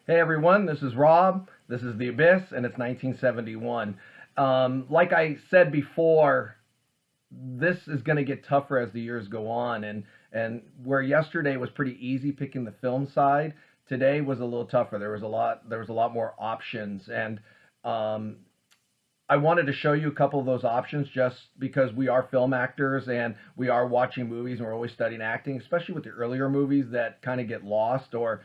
Hey everyone, this is Rob. This is The Abyss, and it's 1971. Like I said before, this is going to get tougher as the years go on, and where yesterday was pretty easy picking the film side, today was a little tougher. There was a lot more options, and um, I wanted to show you a couple of those options just because we are film actors and we are watching movies and we're always studying acting, especially with the earlier movies that kind of get lost or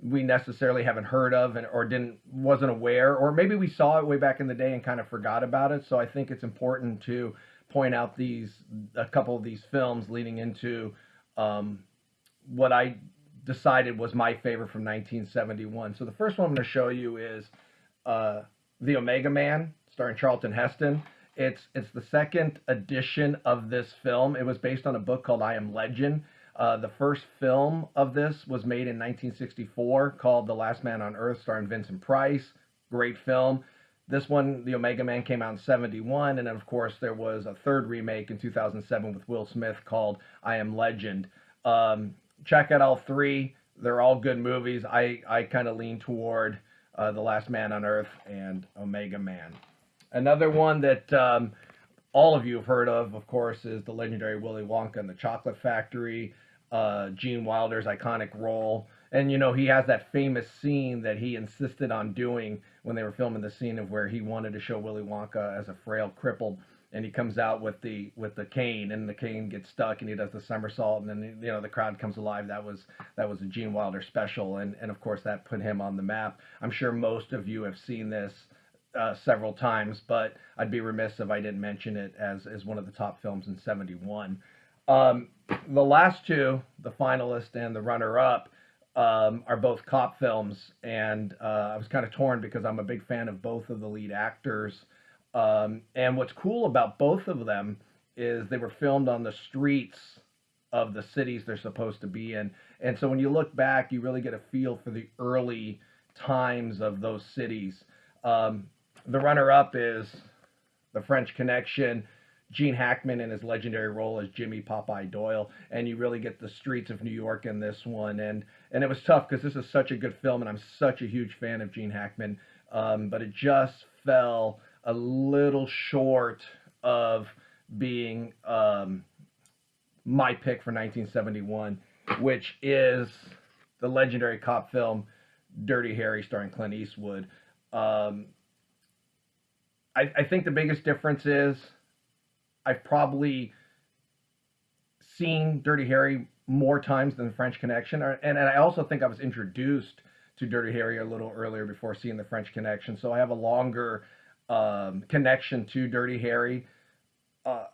we necessarily haven't heard of and or didn't wasn't aware, or maybe we saw it way back in the day and kind of forgot about it. So I think it's important to point out a couple of these films leading into um, what I decided was my favorite from 1971. So the first one I'm going to show you is uh, The Omega Man, starring Charlton Heston. It's the second edition of this film. It was based on a book called I Am Legend. The first film of this was made in 1964 called The Last Man on Earth, starring Vincent Price. Great film. This one, The Omega Man, came out in 71, and then of course there was a third remake in 2007 with Will Smith called I Am Legend. Check out all three. They're all good movies. I kind of lean toward The Last Man on Earth and Omega Man. Another one that all of you have heard of course, is the legendary Willy Wonka and the Chocolate Factory. Gene Wilder's iconic role. And he has that famous scene that he insisted on doing when they were filming the scene of where he wanted to show Willy Wonka as a frail crippled, and he comes out with the cane, and the cane gets stuck, and he does the somersault, and then the crowd comes alive. That was a Gene Wilder special, and of course that put him on the map. I'm sure most of you have seen this several times, but I'd be remiss if I didn't mention it as one of the top films in 71. The last two, the finalist and the runner-up, are both cop films, and I was kind of torn because I'm a big fan of both of the lead actors. And what's cool about both of them is they were filmed on the streets of the cities they're supposed to be in. And so when you look back, you really get a feel for the early times of those cities. The runner-up is The French Connection. Gene Hackman in his legendary role as Jimmy Popeye Doyle, and you really get the streets of New York in this one. And it was tough because this is such a good film, and I'm such a huge fan of Gene Hackman, but it just fell a little short of being my pick for 1971, which is the legendary cop film Dirty Harry, starring Clint Eastwood. I think the biggest difference is I've probably seen Dirty Harry more times than The French Connection, and I also think I was introduced to Dirty Harry a little earlier before seeing The French Connection, so I have a longer connection to Dirty Harry. Uh,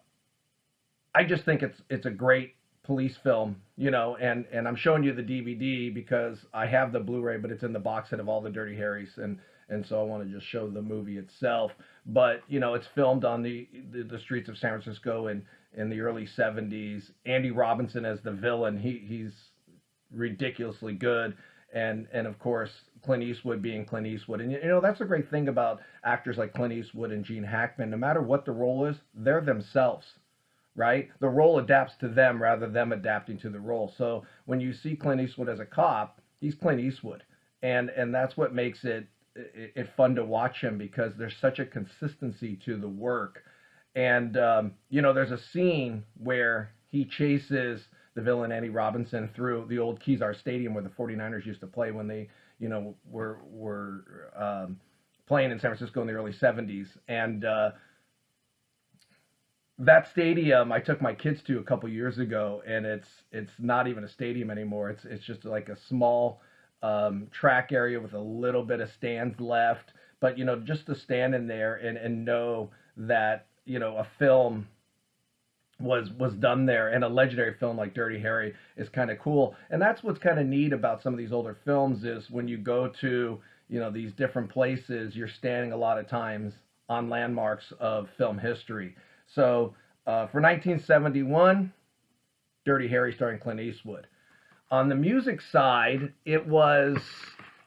I just think it's a great police film, and I'm showing you the DVD because I have the Blu-ray, but it's in the box set of all the Dirty Harrys, and so I want to just show the movie itself. But it's filmed on the streets of San Francisco in the early 70s. Andy Robinson as the villain, he's ridiculously good, and of course Clint Eastwood being Clint Eastwood. And that's a great thing about actors like Clint Eastwood and Gene Hackman. No matter what the role is, they're themselves, right? The role adapts to them rather than them adapting to the role. So when you see Clint Eastwood as a cop, he's Clint Eastwood, and that's what makes it fun to watch him, because there's such a consistency to the work. And there's a scene where he chases the villain Andy Robinson through the old Kezar Stadium where the 49ers used to play when they were playing in San Francisco in the early 70s. And that stadium I took my kids to a couple years ago, and it's not even a stadium anymore. It's just like a small track area with a little bit of stands left. But just to stand in there and know that a film was done there, and a legendary film like Dirty Harry is kind of cool. And that's what's kind of neat about some of these older films, is when you go to these different places, you're standing a lot of times on landmarks of film history. So for 1971, Dirty Harry, starring Clint Eastwood. On the music side, it was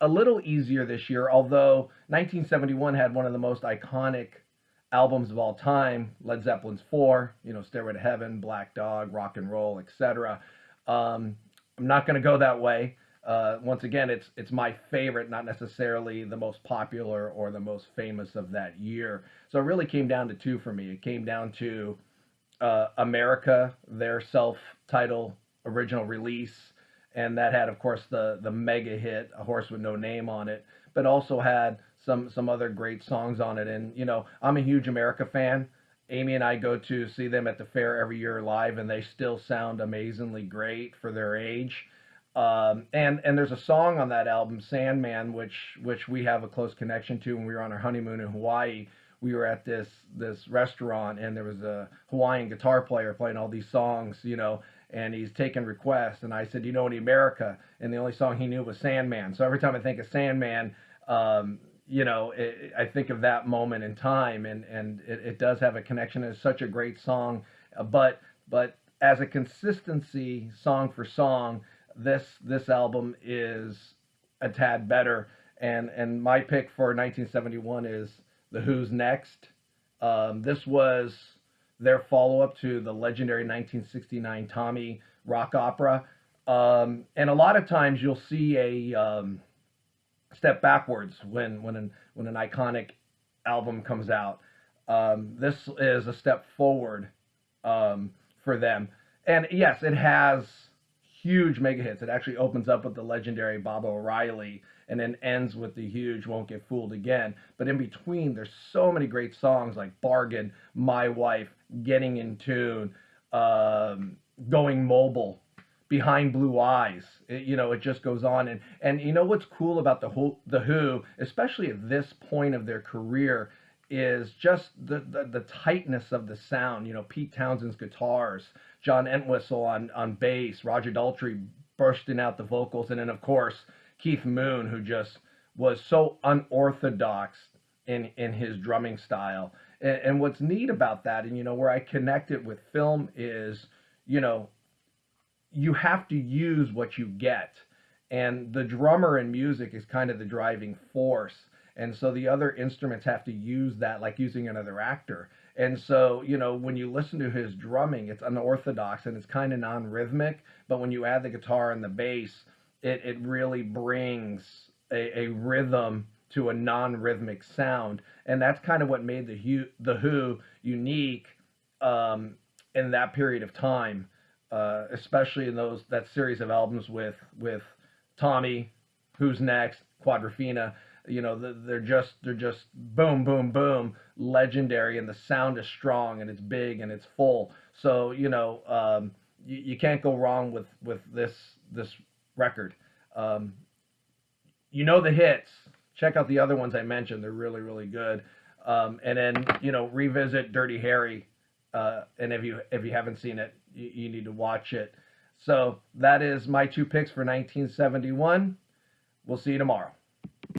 a little easier this year, although 1971 had one of the most iconic albums of all time, Led Zeppelin's 4, Stairway to Heaven, Black Dog, Rock and Roll, etc. I'm not going to go that way. Once again, it's my favorite, not necessarily the most popular or the most famous of that year. So it really came down to two for me. It came down to America, their self-titled original release, and that had, of course, the mega hit "A Horse with No Name" on it, but also had some other great songs on it. And I'm a huge America fan. Amy and I go to see them at the fair every year live, and they still sound amazingly great for their age. And there's a song on that album, Sandman, which we have a close connection to. When we were on our honeymoon in Hawaii, we were at this restaurant, and there was a Hawaiian guitar player playing all these songs, and he's taking requests. And I said, any America? And the only song he knew was Sandman. So every time I think of Sandman, I think of that moment in time, and it does have a connection. It's such a great song, but as a consistency, song for song, this album is a tad better. And my pick for 1971 is The Who's Next. This was their follow-up to the legendary 1969 Tommy rock opera. And a lot of times you'll see a step backwards when an iconic album comes out. This is a step forward for them. And yes, it has huge mega hits. It actually opens up with the legendary Baba O'Reilly and then ends with the huge Won't Get Fooled Again. But in between, there's so many great songs like Bargain, My Wife, Getting in Tune, Going Mobile, Behind Blue Eyes. It just goes on. And what's cool about the Who, especially at this point of their career, is just the tightness of the sound. Pete Townshend's guitars, John Entwistle on bass, Roger Daltrey bursting out the vocals, and then of course Keith Moon, who just was so unorthodox in his drumming style. And what's neat about that, and where I connect it with film is, you have to use what you get, and the drummer in music is kind of the driving force. And so the other instruments have to use that, like using another actor. And so, when you listen to his drumming, it's unorthodox and it's kind of non-rhythmic. But when you add the guitar and the bass, it really brings a rhythm to a non-rhythmic sound. And that's kind of what made the Who unique in that period of time, especially in that series of albums with Tommy, Who's Next, Quadrophenia. They're just boom, boom, boom, legendary, and the sound is strong and it's big and it's full. So you can't go wrong with this record. The hits. Check out the other ones I mentioned; they're really, really good. And then revisit Dirty Harry, and if you haven't seen it, you need to watch it. So that is my two picks for 1971. We'll see you tomorrow.